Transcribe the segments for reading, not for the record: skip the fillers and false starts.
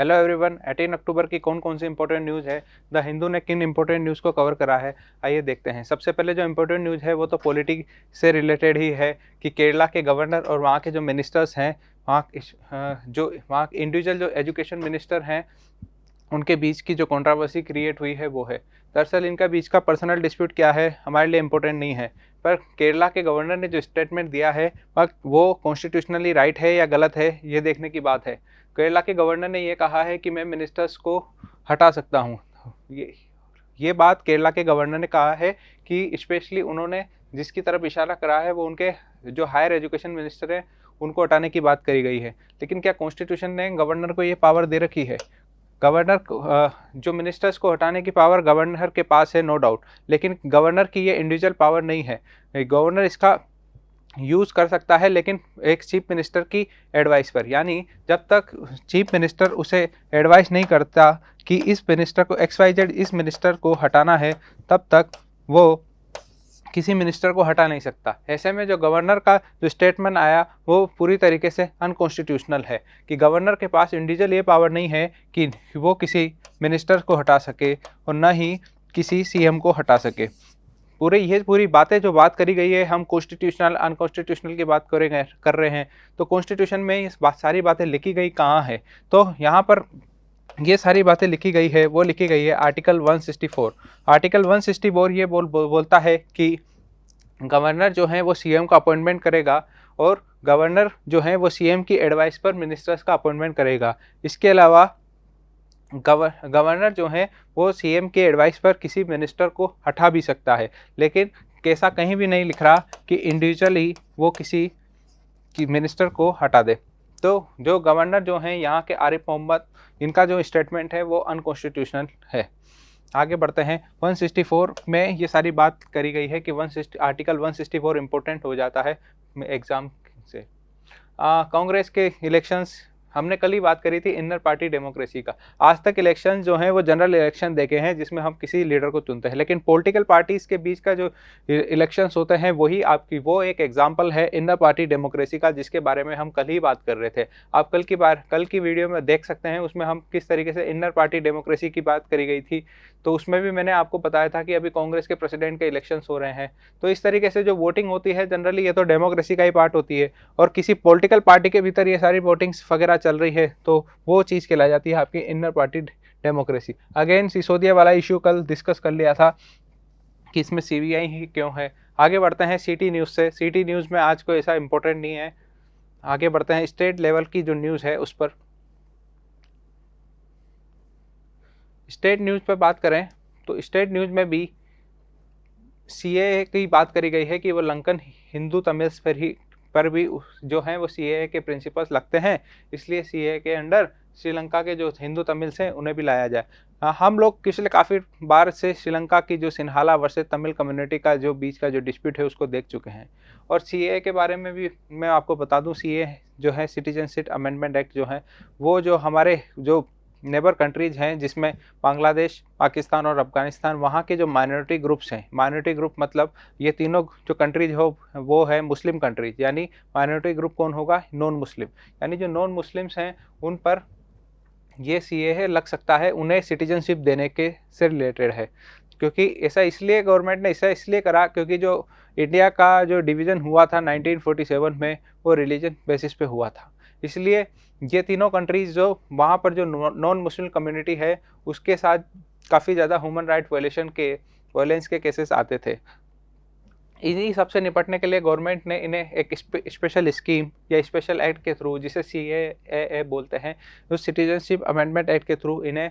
Hello everyone, 18 अक्टूबर की कौन कौन सी इंपॉर्टेंट न्यूज़ है, द हिंदू ने किन इंपॉर्टेंट न्यूज़ को कवर करा है, आइए देखते हैं। सबसे पहले जो इंपॉर्टेंट न्यूज़ है वो तो पॉलिटिक्स से रिलेटेड ही है कि केरला के गवर्नर और वहाँ के जो मिनिस्टर्स हैं, जो वहाँ इंडिविजुअल जो एजुकेशन मिनिस्टर हैं, उनके बीच की जो कंट्रोवर्सी क्रिएट हुई है वो है। दरअसल इनका बीच का पर्सनल डिस्प्यूट क्या है हमारे लिए इम्पोर्टेंट नहीं है, पर केरला के गवर्नर ने जो स्टेटमेंट दिया है वो कॉन्स्टिट्यूशनली राइट है या गलत है, ये देखने की बात है। केरला के गवर्नर ने ये कहा है कि मैं मिनिस्टर्स को हटा सकता हूँ। ये ये बात केरला के गवर्नर ने कहा है कि स्पेशली उन्होंने जिसकी तरफ इशारा करा है वो उनके जो हायर एजुकेशन मिनिस्टर हैं उनको हटाने की बात करी गई है। लेकिन क्या कॉन्स्टिट्यूशन ने गवर्नर को ये पावर दे रखी है? जो मिनिस्टर्स को हटाने की पावर गवर्नर के पास है, नो डाउट, लेकिन गवर्नर की ये इंडिविजुअल पावर नहीं है। गवर्नर इसका यूज़ कर सकता है लेकिन एक चीफ मिनिस्टर की एडवाइस पर, यानी जब तक चीफ मिनिस्टर उसे एडवाइस नहीं करता कि इस मिनिस्टर को XYZ इस मिनिस्टर को हटाना है, तब तक वो किसी मिनिस्टर को हटा नहीं सकता। ऐसे में जो गवर्नर का जो स्टेटमेंट आया वो पूरी तरीके से अनकॉन्स्टिट्यूशनल है कि गवर्नर के पास इंडिविजुअल ये पावर नहीं है कि वो किसी मिनिस्टर को हटा सके और न ही किसी CM को हटा सके। पूरी बातें जो बात करी गई है, हम कॉन्स्टिट्यूशनल अनकॉन्स्टिट्यूशनल की बात कर रहे हैं, तो कॉन्स्टिट्यूशन में सारी बातें लिखी गई कहाँ है? तो यहाँ पर ये सारी बातें लिखी गई है, वो लिखी गई है आर्टिकल 164। आर्टिकल 164 ये बोलता है कि गवर्नर जो है वो CM का अपॉइंटमेंट करेगा और गवर्नर जो है वो CM की एडवाइस पर मिनिस्टर्स का अपॉइंटमेंट करेगा। इसके अलावा गवर्नर जो है वो CM के एडवाइस पर किसी मिनिस्टर को हटा भी सकता है, लेकिन कैसा कहीं भी नहीं लिख रहा कि इंडिविजुअली वो किसी की मिनिस्टर को हटा दे। तो जो गवर्नर जो हैं यहाँ के आरिफ मोहम्मद, इनका जो स्टेटमेंट है वो अनकॉन्स्टिट्यूशनल है। आगे बढ़ते हैं। 164 में ये सारी बात करी गई है कि आर्टिकल 164 इम्पोर्टेंट हो जाता है एग्ज़ाम से। कांग्रेस के इलेक्शंस, हमने कल ही बात करी थी इनर पार्टी डेमोक्रेसी का। आज तक इलेक्शन जो हैं वो जनरल इलेक्शन देखे हैं जिसमें हम किसी लीडर को चुनते हैं, लेकिन पॉलिटिकल पार्टीज़ के बीच का जो इलेक्शंस होते हैं वही आपकी वो एक एग्जांपल है इनर पार्टी डेमोक्रेसी का, जिसके बारे में हम कल ही बात कर रहे थे। आप कल की वीडियो में देख सकते हैं, उसमें हम किस तरीके से इनर पार्टी डेमोक्रेसी की बात करी गई थी। तो उसमें भी मैंने आपको बताया था कि अभी कांग्रेस के प्रेसिडेंट के इलेक्शंस हो रहे हैं, तो इस तरीके से जो वोटिंग होती है जनरली ये तो डेमोक्रेसी का ही पार्ट होती है, और किसी पॉलिटिकल पार्टी के भीतर ये सारी वोटिंग्स वगैरह चल रही है तो वो चीज़ कहलाई जाती है आपकी inner party democracy. Again Sisodia वाला इशू कल डिस्कस कर लिया था कि इसमें CBI ही क्यों है। आगे बढ़ते हैं सिटी न्यूज़ से। सिटी न्यूज़ में आज कोई ऐसा इंपॉर्टेंट नहीं है। आगे बढ़ते हैं स्टेट लेवल की जो न्यूज़ है उस पर। स्टेट न्यूज़ पर बात करें तो स्टेट न्यूज़ में भी CAA की बात करी गई है कि वो लंकन हिंदू तमिल्स पर भी जो हैं वो CAA के प्रिंसिपल्स लगते हैं, इसलिए CAA के अंडर श्रीलंका के जो हिंदू तमिल्स हैं उन्हें भी लाया जाए। हम लोग पिछले काफ़ी बार से श्रीलंका की जो सिन्हाला वर्सेस तमिल कम्युनिटी का जो बीच का जो डिस्प्यूट है उसको देख चुके हैं, और CAA के बारे में भी मैं आपको बता दूं। CAA जो है सिटीजनशिप अमेंडमेंट एक्ट जो है वो जो हमारे जो नेबर कंट्रीज हैं जिसमें बांग्लादेश, पाकिस्तान और अफगानिस्तान, वहाँ के जो माइनॉरिटी ग्रुप्स हैं, माइनॉरिटी ग्रुप मतलब ये तीनों जो कंट्रीज हो वो है मुस्लिम कंट्रीज, यानी माइनॉरिटी ग्रुप कौन होगा? नॉन मुस्लिम, यानी जो नॉन मुस्लिम्स हैं उन पर ये CAA लग सकता है, उन्हें सिटीजनशिप देने के से रिलेटेड है। क्योंकि ऐसा इसलिए गवर्नमेंट ने ऐसा इसलिए करा क्योंकि जो इंडिया का जो डिवीज़न हुआ था 1947 में वो रिलीजन बेसिस पे हुआ था, इसलिए ये तीनों कंट्रीज़ जो वहाँ पर जो नॉन मुस्लिम कम्युनिटी है उसके साथ काफ़ी ज़्यादा ह्यूमन राइट वायलेंस के केसेस आते थे। इन्हीं सबसे निपटने के लिए गवर्नमेंट ने इन्हें एक स्पेशल स्कीम या स्पेशल एक्ट के थ्रू, जिसे CAA बोलते हैं, उस सिटीजनशिप अमेंडमेंट एक्ट के थ्रू इन्हें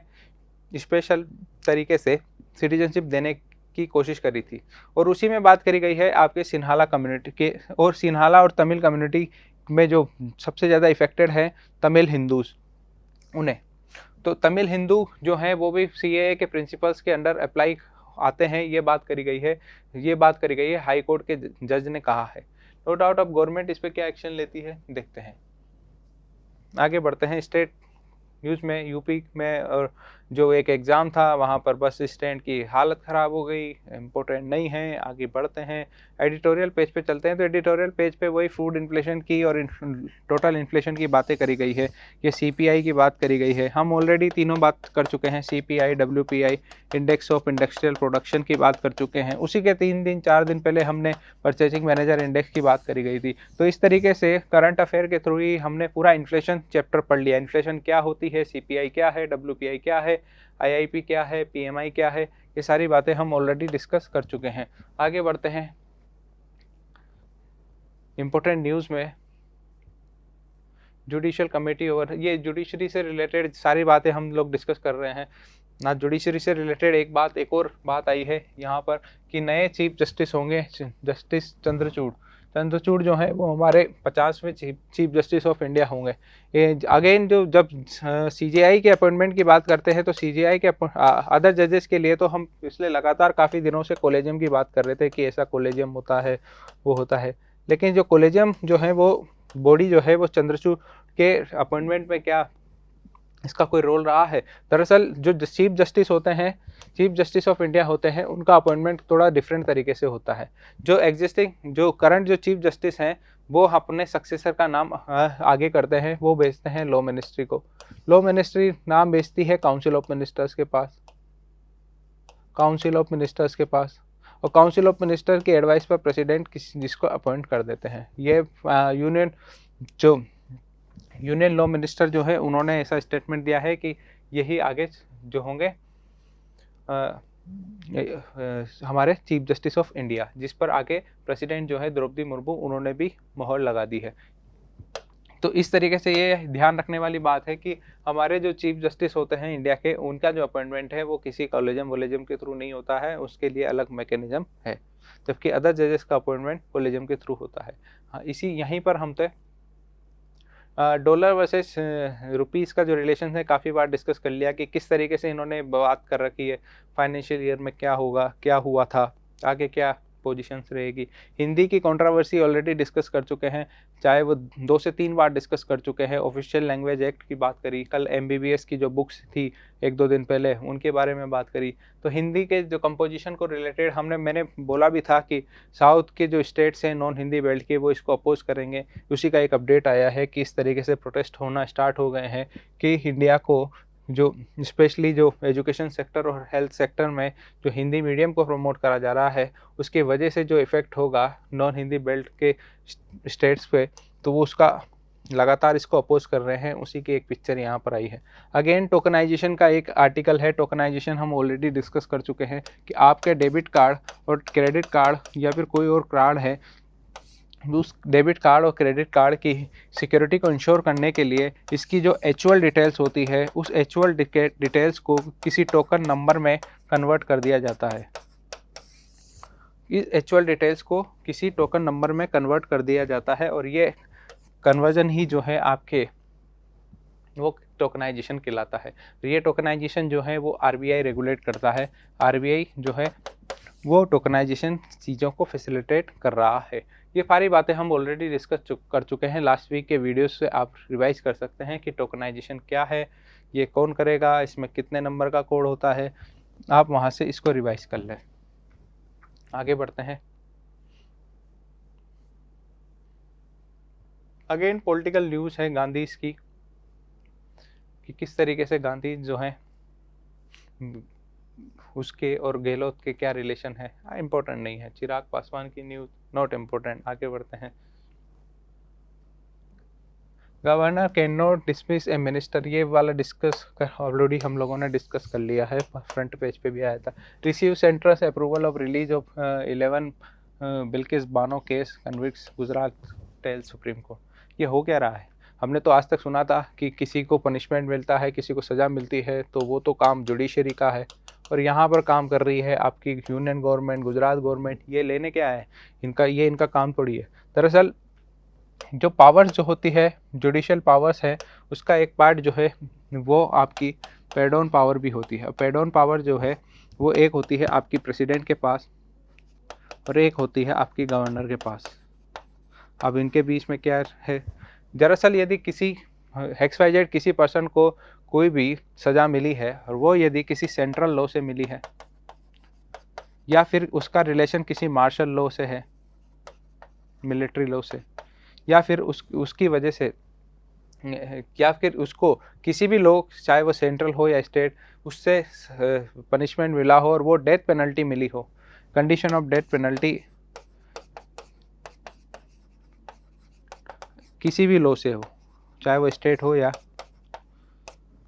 स्पेशल तरीके से सिटीजनशिप देने की कोशिश करी थी। और उसी में बात करी गई है आपके सिन्हाला कम्युनिटी के, और सिन्हाला और तमिल कम्युनिटी में जो सबसे ज़्यादा इफेक्टेड है तमिल हिंदूज, उन्हें। तो तमिल हिंदू जो हैं वो भी CAA के प्रिंसिपल्स के अंडर अप्लाई आते हैं, ये बात करी गई है हाई कोर्ट के जज ने कहा है। नो डाउट अब गवर्नमेंट इस पर क्या एक्शन लेती है देखते हैं। आगे बढ़ते हैं स्टेट न्यूज़ में। यूपी में और जो एक एग्ज़ाम था वहाँ पर बस स्टैंड की हालत ख़राब हो गई, इम्पोर्टेंट नहीं है। आगे बढ़ते हैं, एडिटोरियल पेज पे चलते हैं। तो एडिटोरियल पेज पे वही फूड इन्फ्लेशन की और टोटल इन्फ्लेशन की बातें करी गई है, ये सीपीआई की बात करी गई है। हम ऑलरेडी तीनों बात कर चुके हैं, CPI, WPI, index of industrial production की बात कर चुके हैं। उसी के 4 दिन पहले हमने परचेजिंग मैनेजर इंडेक्स की बात करी गई थी। तो इस तरीके से करंट अफेयर के थ्रू ही हमने पूरा इन्फ्लेशन चैप्टर पढ़ लिया। इन्फ्लेशन क्या होती है, सीपीआई क्या है, डब्ल्यूपीआई क्या है, आईआईपी क्या है, पीएमआई क्या है, ये सारी बातें हम ऑलरेडी डिस्कस कर चुके हैं। आगे बढ़ते हैं इम्पोर्टेंट न्यूज़ में। जुडिशियल कमेटी और ये जुडिशरी से रिलेटेड सारी बातें हम लोग डिस्कस कर रहे हैं ना। जुडिशरी से रिलेटेड एक और बात आई है यहाँ पर कि नए चीफ जस्टिस होंगे, जस्टिस चंद्रचूड़ जो है वो हमारे 50वें चीफ जस्टिस ऑफ इंडिया होंगे। ये अगेन जब सीजेआई के अपॉइंटमेंट की बात करते हैं तो सीजेआई के अदर जजेस के लिए तो हम पिछले लगातार काफ़ी दिनों से कॉलेजियम की बात कर रहे थे कि ऐसा कॉलेजियम होता है, वो होता है। लेकिन जो कॉलेजियम जो है वो बॉडी जो है वो चंद्रचूड़ के अपॉइंटमेंट में क्या इसका कोई रोल रहा है? दरअसल जो चीफ जस्टिस होते हैं, चीफ जस्टिस ऑफ इंडिया होते हैं, उनका अपॉइंटमेंट थोड़ा डिफरेंट तरीके से होता है। जो करंट जो चीफ जस्टिस हैं वो अपने सक्सेसर का नाम आगे करते हैं, वो भेजते हैं लॉ मिनिस्ट्री को। लॉ मिनिस्ट्री नाम भेजती है काउंसिल ऑफ मिनिस्टर्स के पास, और काउंसिल ऑफ मिनिस्टर की एडवाइस पर प्रेसिडेंट जिसको अपॉइंट कर देते हैं। ये यूनियन लॉ मिनिस्टर जो है उन्होंने ऐसा स्टेटमेंट दिया है कि यही आगे जो होंगे हमारे चीफ जस्टिस ऑफ इंडिया, जिस पर आगे प्रेसिडेंट जो है द्रौपदी मुर्मू उन्होंने भी मोहर लगा दी है। तो इस तरीके से ये ध्यान रखने वाली बात है कि हमारे जो चीफ जस्टिस होते हैं इंडिया के, उनका जो अपॉइंटमेंट है वो किसी कॉलेजियम के थ्रू नहीं होता है, उसके लिए अलग मैकेनिज्म है। जबकि अदर जजेस का अपॉइंटमेंट कॉलेजियम के थ्रू होता है। हाँ, यहीं पर हम डॉलर वर्सेस रुपीज़ का जो रिलेशन है काफ़ी बार डिस्कस कर लिया कि किस तरीके से इन्होंने बात कर रखी है, फाइनेंशियल ईयर में क्या होगा, क्या हुआ था, आगे क्या पोजीशंस रहेगी। हिंदी की कंट्रोवर्सी ऑलरेडी डिस्कस कर चुके हैं, चाहे वो 2 से 3 बार डिस्कस कर चुके हैं। ऑफिशियल लैंग्वेज एक्ट की बात करी, कल एमबीबीएस की जो बुक्स थी 1-2 दिन पहले उनके बारे में बात करी। तो हिंदी के जो कंपोजिशन को रिलेटेड मैंने बोला भी था कि साउथ के जो स्टेट्स हैं नॉन हिंदी बेल्ट के, वो इसको अपोज करेंगे। उसी का एक अपडेट आया है कि इस तरीके से प्रोटेस्ट होना स्टार्ट हो गए हैं कि इंडिया को जो स्पेशली जो एजुकेशन सेक्टर और हेल्थ सेक्टर में जो हिंदी मीडियम को प्रमोट करा जा रहा है, उसके वजह से जो इफ़ेक्ट होगा नॉन हिंदी बेल्ट के स्टेट्स पे, तो वो उसका लगातार इसको अपोज कर रहे हैं। उसी की एक पिक्चर यहाँ पर आई है। अगेन टोकनाइजेशन का एक आर्टिकल है। टोकनाइजेशन हम ऑलरेडी डिस्कस कर चुके हैं कि आपके डेबिट कार्ड और क्रेडिट कार्ड या फिर कोई और कार्ड है, उस डेबिट कार्ड और क्रेडिट कार्ड की सिक्योरिटी को इंश्योर करने के लिए इसकी जो एचुअल डिटेल्स होती है, उस एचुअल डिटेल्स को किसी टोकन नंबर में कन्वर्ट कर दिया जाता है। इस एचुअल डिटेल्स को किसी टोकन नंबर में कन्वर्ट कर दिया जाता है और ये कन्वर्जन ही जो है आपके वो टोकनाइजेशन कहलाता है। ये टोकनाइजेशन जो है वो आरबीआई रेगुलेट करता है। आरबीआई जो है वो टोकनाइजेशन चीज़ों को फैसिलिटेट कर रहा है। ये सारी बातें हम ऑलरेडी डिस्कस कर चुके हैं लास्ट वीक के वीडियोस से, आप रिवाइज कर सकते हैं कि टोकनाइजेशन क्या है, ये कौन करेगा, इसमें कितने नंबर का कोड होता है, आप वहाँ से इसको रिवाइज कर लें। आगे बढ़ते हैं। अगेन पॉलिटिकल न्यूज़ है गांधी की, कि किस तरीके से गांधी जो है उसके और गहलोत के क्या रिलेशन है। इम्पोर्टेंट नहीं है। चिराग पासवान की न्यूज़ नॉट इम्पोर्टेंट। आगे बढ़ते हैं। Governor can not dismiss A minister, ये वाला डिस्कस ऑलरेडी हम लोगों ने डिस्कस कर लिया है, फ्रंट पेज पे भी आया था। Receive centre's approval of release of 11 Bilkis Bano case convicts Gujarat tell Supreme Court. ये हो क्या रहा है? हमने तो आज तक सुना था कि किसी को पनिशमेंट मिलता है, किसी को सज़ा मिलती है, तो वो तो काम जुडिशरी का है, और यहाँ पर काम कर रही है आपकी यूनियन गवर्नमेंट, गुजरात गवर्नमेंट। ये लेने क्या है इनका काम थोड़ी है। दरअसल जो पावर्स जो होती है, जुडिशियल पावर्स है, उसका एक पार्ट जो है वो आपकी पेड ऑन पावर भी होती है। पेड ऑन पावर जो है वो एक होती है आपकी प्रेसिडेंट के पास और एक होती है आपकी गवर्नर के पास। अब इनके बीच में क्या है? दरअसल यदि किसी XYZ किसी पर्सन को कोई भी सज़ा मिली है और वो यदि किसी सेंट्रल लॉ से मिली है या फिर उसका रिलेशन किसी मार्शल लॉ से है, मिलिट्री लॉ से, या फिर उसकी वजह से, या फिर उसको किसी भी लॉ, चाहे वो सेंट्रल हो या स्टेट, उससे पनिशमेंट मिला हो और वो डेथ पेनल्टी मिली हो, कंडीशन ऑफ डेथ पेनल्टी किसी भी लॉ से हो, चाहे वो स्टेट हो या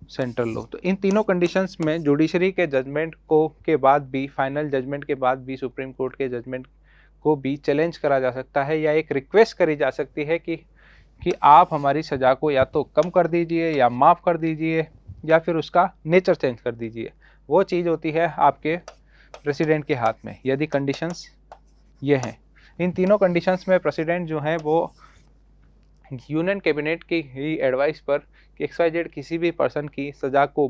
सेंट्रल लॉ, तो इन तीनों कंडीशंस में जुडिशरी के जजमेंट को के बाद भी, फाइनल जजमेंट के बाद भी सुप्रीम कोर्ट के जजमेंट को भी चैलेंज करा जा सकता है या एक रिक्वेस्ट करी जा सकती है कि आप हमारी सज़ा को या तो कम कर दीजिए या माफ़ कर दीजिए या फिर उसका नेचर चेंज कर दीजिए। वो चीज़ होती है आपके प्रेसिडेंट के हाथ में, यदि कंडीशंस ये हैं। इन तीनों कंडीशंस में प्रेसिडेंट जो है वो यूनियन कैबिनेट की ही एडवाइस पर कि XYZ किसी भी पर्सन की सज़ा को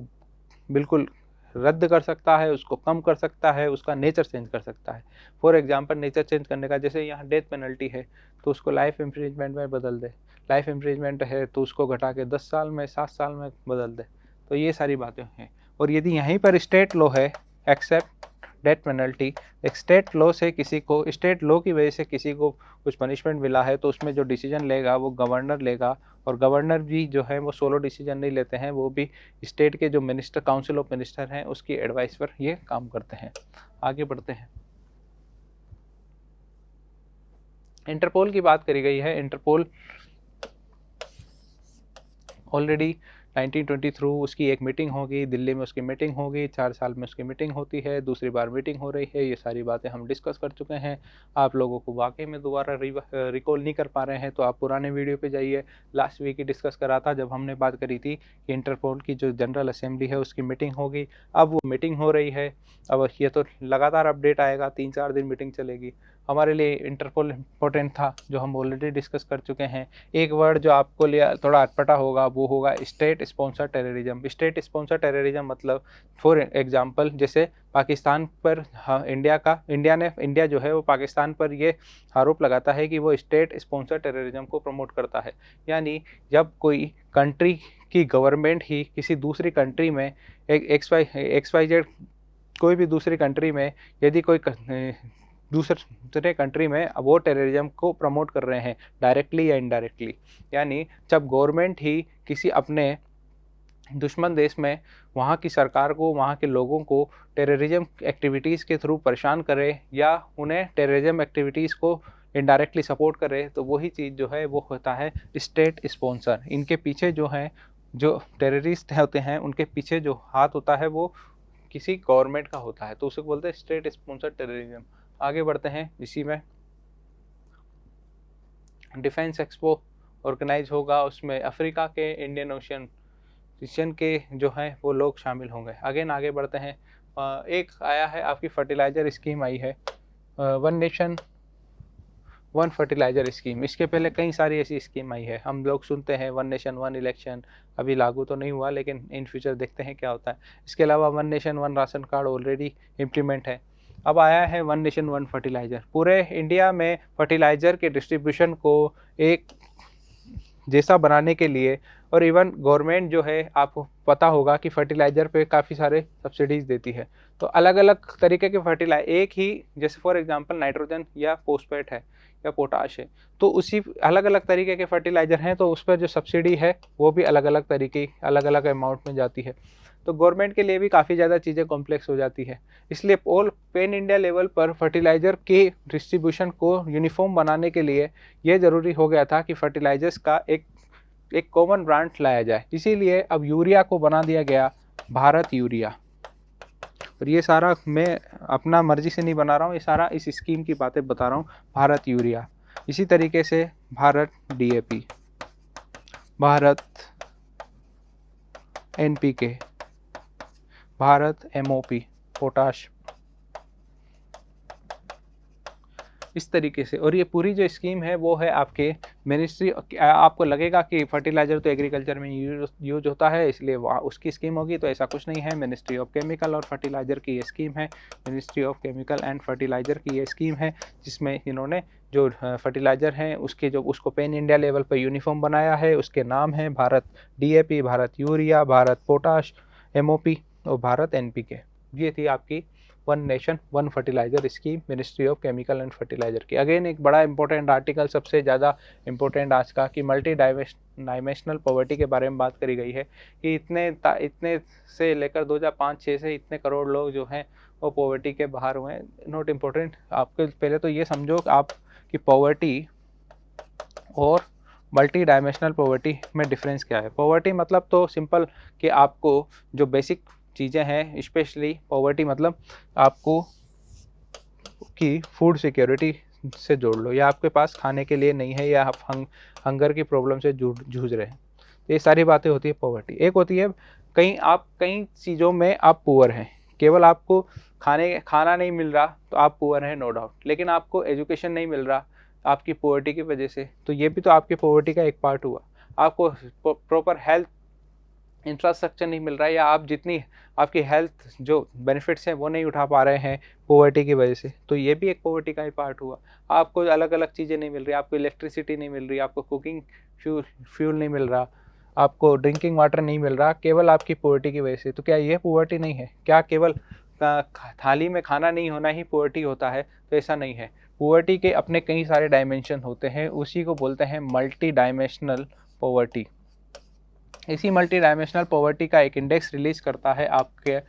बिल्कुल रद्द कर सकता है, उसको कम कर सकता है, उसका नेचर चेंज कर सकता है। फॉर एग्जांपल नेचर चेंज करने का, जैसे यहाँ डेथ पेनल्टी है तो उसको लाइफ इम्प्रिजमेंट में बदल दे, लाइफ इम्प्रिजमेंट है तो उसको घटा के 10 साल में, 7 साल में बदल दे। तो ये सारी बातें हैं। और यदि यहीं पर स्टेट लॉ है एक्सेप्ट डेथ पेनल्टी, एक स्टेट लॉ से किसी को, स्टेट लॉ की वजह से किसी को कुछ पनिशमेंट मिला है, तो उसमें जो डिसीजन लेगा वो गवर्नर लेगा। और गवर्नर भी जो है वो सोलो डिसीजन नहीं लेते हैं, वो भी स्टेट के जो मिनिस्टर, काउंसिल ऑफ मिनिस्टर हैं, उसकी एडवाइस पर ये काम करते हैं। आगे बढ़ते हैं। इंटरपोल की बात करी गई है। इंटरपोल ऑलरेडी 1920 थ्रू उसकी एक मीटिंग होगी, दिल्ली में उसकी मीटिंग होगी, 4 साल में उसकी मीटिंग होती है, दूसरी बार मीटिंग हो रही है। ये सारी बातें हम डिस्कस कर चुके हैं। आप लोगों को वाकई में दोबारा रिकॉल नहीं कर पा रहे हैं तो आप पुराने वीडियो पे जाइए। लास्ट वीक ही डिस्कस करा था जब हमने बात करी थी कि इंटरपोल की जो जनरल असेंबली है उसकी मीटिंग होगी। अब वो मीटिंग हो रही है। अब ये तो लगातार अपडेट आएगा, 3-4 दिन मीटिंग चलेगी। हमारे लिए इंटरपोल इम्पोर्टेंट था, जो हम ऑलरेडी डिस्कस कर चुके हैं। एक वर्ड जो आपको लिए थोड़ा अटपटा होगा वो होगा state sponsor terrorism. State sponsor terrorism मतलब फॉर एग्जांपल जैसे पाकिस्तान पर इंडिया जो है वो पाकिस्तान पर ये आरोप लगाता है कि वो स्टेट स्पॉन्सर टेररिज्म को प्रमोट करता है। यानी जब कोई कंट्री की गवर्नमेंट ही किसी दूसरी कंट्री में XYZ कोई भी दूसरी कंट्री में यदि कोई दूसरे कंट्री में वो टेररिज्म को प्रमोट कर रहे हैं डायरेक्टली या इनडायरेक्टली, यानी जब गवर्नमेंट ही किसी अपने दुश्मन देश में वहाँ की सरकार को, वहाँ के लोगों को टेररिज्म एक्टिविटीज़ के थ्रू परेशान करे या उन्हें टेररिज्म एक्टिविटीज़ को इनडायरेक्टली सपोर्ट करे, तो वही चीज़ जो है वो होता है स्टेट स्पॉन्सर। इनके पीछे जो हैं, जो टेररिस्ट होते हैं, उनके पीछे जो हाथ होता है वो किसी गवर्नमेंट का होता है, तो उसे बोलते हैं स्टेट स्पॉन्सर टेररिज्म। आगे बढ़ते हैं। इसी में डिफेंस एक्सपो ऑर्गेनाइज होगा, उसमें अफ्रीका के, इंडियन ओशियन के जो हैं वो लोग शामिल होंगे। अगेन आगे बढ़ते हैं। एक आया है आपकी फर्टिलाइज़र स्कीम आई है, one nation one fertiliser scheme. इसके पहले कई सारी ऐसी स्कीम आई है, हम लोग सुनते हैं वन नेशन वन इलेक्शन, अभी लागू तो नहीं हुआ लेकिन इन फ्यूचर देखते हैं क्या होता है। इसके अलावा one nation one ration card already implement है। अब आया है वन नेशन वन फर्टिलाइज़र। पूरे इंडिया में फर्टिलाइज़र के डिस्ट्रीब्यूशन को एक जैसा बनाने के लिए, और इवन गवर्नमेंट जो है आपको पता होगा कि फर्टिलाइज़र पे काफ़ी सारे सब्सिडीज़ देती है। तो अलग अलग तरीके के एक ही, जैसे फॉर एग्जांपल नाइट्रोजन या फॉस्फेट है या पोटाश है, तो उसी अलग अलग तरीके के फर्टिलाइज़र हैं, तो उस पर जो सब्सिडी है वो भी अलग अलग तरीके, अलग अलग अमाउंट में जाती है। तो गवर्नमेंट के लिए भी काफ़ी ज़्यादा चीज़ें कॉम्प्लेक्स हो जाती है। इसलिए ऑल पैन इंडिया लेवल पर फर्टिलाइज़र के डिस्ट्रीब्यूशन को यूनिफॉर्म बनाने के लिए ये ज़रूरी हो गया था कि फर्टिलाइज़र्स का एक कॉमन ब्रांड लाया जाए। इसीलिए अब यूरिया को बना दिया गया भारत यूरिया। और ये सारा मैं अपना मर्जी से नहीं बना रहा हूँ, ये सारा इस स्कीम की बातें बता रहा हूँ, भारत यूरिया। इसी तरीके से Bharat DAP, Bharat NPK, Bharat MOP potash, इस तरीके से। और ये पूरी जो स्कीम है वो है आपके मिनिस्ट्री, आपको लगेगा कि फर्टिलाइज़र तो एग्रीकल्चर में यूज होता है इसलिए वहाँ उसकी स्कीम होगी, तो ऐसा कुछ नहीं है। मिनिस्ट्री ऑफ केमिकल और फर्टिलाइज़र की ये स्कीम है, ministry of chemical and fertiliser की ये स्कीम है, जिसमें इन्होंने जो फर्टिलाइज़र हैं उसके जो उसको पैन इंडिया लेवल पर यूनिफॉर्म बनाया है, उसके नाम हैं Bharat DAP, Bharat urea, Bharat potash, MOP और भारत NPK। ये थी आपकी one nation one fertiliser scheme, ministry of chemical and fertiliser की। अगेन एक बड़ा इंपॉर्टेंट आर्टिकल, सबसे ज़्यादा इंपॉर्टेंट आज का, कि मल्टी डायमेंशनल पॉवर्टी के बारे में बात करी गई है कि इतने से लेकर 2005-6 से इतने करोड़ लोग जो हैं वो पॉवर्टी के बाहर हुए हैं। नॉट इम्पोर्टेंट, आपके पहले तो ये समझो कि आप कि पॉवर्टी और मल्टी डायमेंशनल पॉवर्टी में डिफरेंस क्या है। पॉवर्टी मतलब तो सिंपल कि आपको जो बेसिक चीज़ें हैं, स्पेशली पॉवर्टी मतलब आपको कि फूड सिक्योरिटी से जोड़ लो, या आपके पास खाने के लिए नहीं है, या आप हंगर की प्रॉब्लम से जूझ रहे हैं, तो ये सारी बातें होती है पॉवर्टी। एक होती है कई चीज़ों में आप पुअर हैं, केवल आपको खाना नहीं मिल रहा तो आप पुअर हैं, नो डाउट, लेकिन आपको एजुकेशन नहीं मिल रहा आपकी पॉवर्टी की वजह से, तो ये भी तो आपकी पॉवर्टी का एक पार्ट हुआ। आपको प्रॉपर हेल्थ इंफ्रास्ट्रक्चर नहीं मिल रहा है, या आप जितनी आपकी हेल्थ जो बेनिफिट्स हैं वो नहीं उठा पा रहे हैं पॉवर्टी की वजह से, तो ये भी एक पॉवर्टी का ही पार्ट हुआ। आपको अलग अलग चीज़ें नहीं मिल रही, आपको इलेक्ट्रिसिटी नहीं मिल रही, आपको कुकिंग फ्यूल नहीं मिल रहा, आपको ड्रिंकिंग वाटर नहीं मिल रहा, केवल आपकी पॉवर्टी की वजह से, तो क्या ये पॉवर्टी नहीं है? क्या केवल थाली में खाना नहीं होना ही पॉवर्टी होता है? तो ऐसा नहीं है। पॉवर्टी के अपने कई सारे डायमेंशन होते हैं, उसी को बोलते हैं मल्टी डायमेंशनल पॉवर्टी। इसी मल्टी डायमेंशनल पॉवर्टी का एक इंडेक्स रिलीज करता है आपके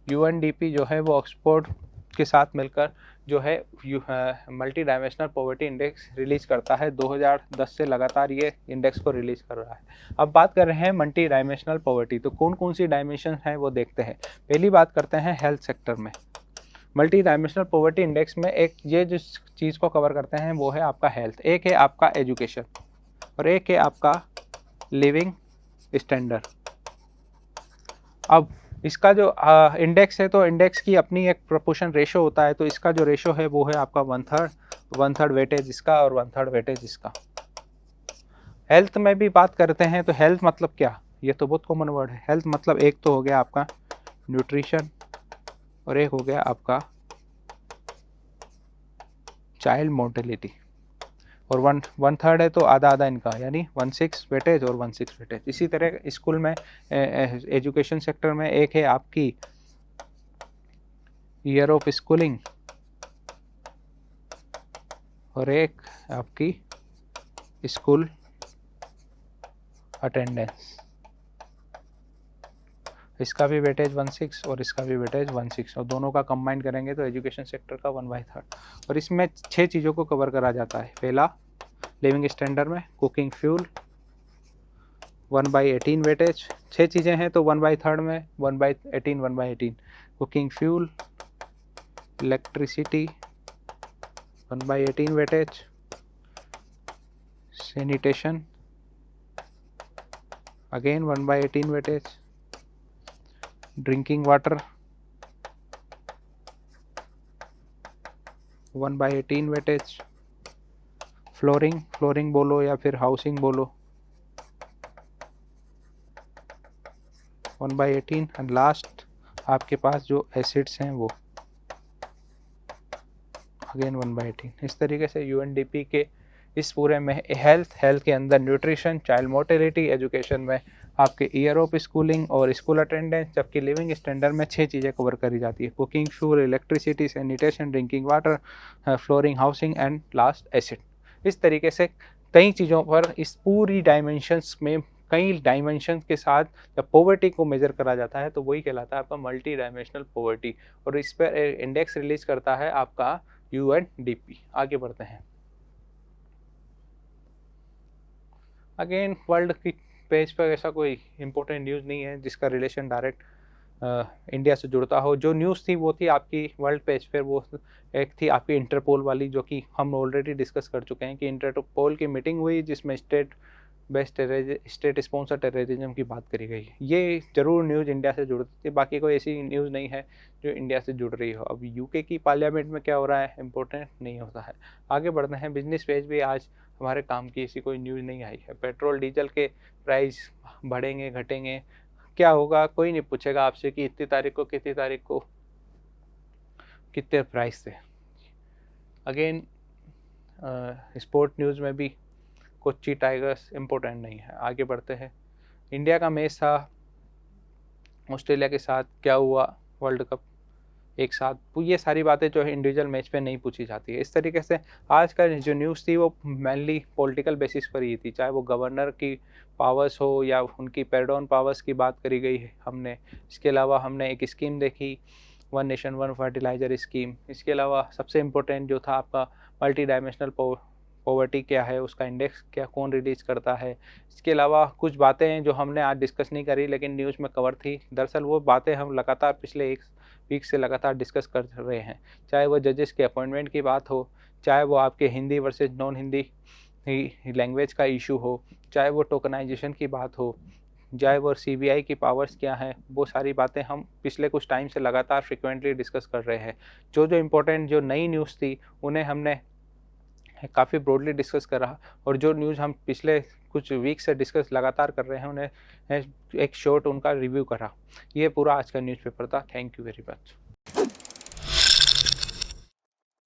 UNDP जो है वो ऑक्सफोर्ड के साथ मिलकर जो है multi dimensional poverty index release करता है। 2010 से लगातार ये इंडेक्स को रिलीज कर रहा है। अब बात कर रहे हैं मल्टी डायमेंशनल पॉवर्टी, तो कौन कौन सी डायमेंशन है वो देखते हैं। पहली बात करते हैं हेल्थ सेक्टर में। मल्टी डायमेंशनल पॉवर्टी इंडेक्स में एक ये जिस चीज़ को कवर करते हैं वो है आपका हेल्थ, एक है आपका एजुकेशन और एक है आपका लिविंग स्टैंडर्ड। अब इसका जो इंडेक्स है, तो इंडेक्स की अपनी एक प्रोपोर्शन रेशो होता है, तो इसका जो रेशो है वो है आपका 1/3 वेटेज इसका और 1/3 वेटेज इसका। हेल्थ में भी बात करते हैं, तो हेल्थ मतलब क्या, ये तो बहुत कॉमन वर्ड है। हेल्थ मतलब एक तो हो गया आपका न्यूट्रिशन और एक हो गया आपका चाइल्ड मोर्टेलिटी, और 1/3 है तो आधा आधा इनका, यानी 1/6 वेटेज और 1/6 वेटेज। इसी तरह स्कूल में एजुकेशन सेक्टर में एक है आपकी ईयर ऑफ स्कूलिंग और एक आपकी स्कूल अटेंडेंस, इसका भी वेटेज 1/6 और इसका भी वेटेज 1/6, और दोनों का कंबाइन करेंगे तो एजुकेशन सेक्टर का 1/3। और इसमें 6 चीज़ों को कवर करा जाता है। पहला लिविंग स्टैंडर्ड में कुकिंग फ्यूल 1/18 वेटेज, 6 चीज़ें हैं तो 1/3 में 1/18 cooking fuel, electricity 1/18 weightage, sanitation again 1/18 weightage, drinking water 1/18 weightage, flooring बोलो या फिर हाउसिंग बोलो 1/18, एंड लास्ट आपके पास जो एसिड्स हैं वो अगेन 1/18। इस तरीके से UNDP के इस पूरे में हेल्थ के अंदर न्यूट्रिशन, चाइल्ड मोर्टेलिटी, एजुकेशन में आपके ईयर ऑफ स्कूलिंग और स्कूल अटेंडेंस, जबकि लिविंग स्टैंडर्ड में 6 चीज़ें कवर करी जाती है। Cooking fuel, electricity, sanitation, drinking water, flooring, housing and last acid. इस तरीके से कई चीज़ों पर इस पूरी डायमेंशंस में कई डायमेंशन के साथ जब पॉवर्टी को मेजर करा जाता है तो वही कहलाता है आपका मल्टी डायमेंशनल पॉवर्टी, और इस पर इंडेक्स रिलीज करता है आपका UNDP। आगे बढ़ते हैं। अगेन वर्ल्ड की पेज पर ऐसा कोई इम्पोर्टेंट न्यूज़ नहीं है जिसका रिलेशन डायरेक्ट इंडिया से जुड़ता हो। जो न्यूज़ थी वो थी आपकी वर्ल्ड पेज पर, वो एक थी आपकी इंटरपोल वाली, जो कि हम ऑलरेडी डिस्कस कर चुके हैं कि इंटरपोल की मीटिंग हुई जिसमें स्टेट स्पॉन्सर टेररिज्म की बात करी गई। ये जरूर न्यूज़ इंडिया से जुड़ती है, बाकी कोई ऐसी न्यूज़ नहीं है जो इंडिया से जुड़ रही हो। अब UK की पार्लियामेंट में क्या हो रहा है इम्पोर्टेंट नहीं होता है। आगे बढ़ते हैं। बिजनेस पेज भी आज हमारे काम की ऐसी कोई न्यूज़ नहीं आई है। पेट्रोल डीजल के प्राइस बढ़ेंगे घटेंगे, क्या होगा कोई नहीं पूछेगा आपसे कि इतनी तारीख को कितने प्राइस थे। अगेन स्पोर्ट न्यूज़ में भी कोच्चि टाइगर्स इम्पोर्टेंट नहीं है। आगे बढ़ते हैं। इंडिया का मैच था ऑस्ट्रेलिया के साथ, क्या हुआ, वर्ल्ड कप एक साथ, तो ये सारी बातें जो है इंडिविजुअल मैच पे नहीं पूछी जाती है। इस तरीके से आज का जो न्यूज़ थी वो मेनली पॉलिटिकल बेसिस पर ही थी, चाहे वो गवर्नर की पावर्स हो या उनकी पेरडॉन पावर्स की बात करी गई है हमने। इसके अलावा हमने एक स्कीम देखी, one nation one fertiliser scheme. इसके अलावा सबसे इम्पोर्टेंट जो था आपका मल्टी डायमेंशनल पॉवर्टी क्या है, उसका इंडेक्स क्या कौन रिलीज़ करता है। इसके अलावा कुछ बातें हैं जो हमने आज डिस्कस नहीं करी लेकिन न्यूज़ में कवर थी। दरअसल वो बातें हम लगातार पिछले एक वीक से लगातार डिस्कस कर रहे हैं, चाहे वो जजेस के अपॉइंटमेंट की बात हो, चाहे वो आपके Hindi versus non Hindi language का इशू हो, चाहे वो टोकनाइजेशन की बात हो, चाहे वो सीबीआई की पावर्स क्या हैं, वो सारी बातें हम पिछले कुछ टाइम से लगातार फ्रिक्वेंटली डिस्कस कर रहे हैं। जो इम्पोर्टेंट जो नई न्यूज़ थी उन्हें हमने काफ़ी ब्रॉडली डिस्कस करा, और जो न्यूज़ हम पिछले कुछ वीक से डिस्कस लगातार कर रहे हैं उन्हें एक शॉर्ट उनका रिव्यू करा। ये पूरा आज का न्यूज़पेपर था। Thank you very much.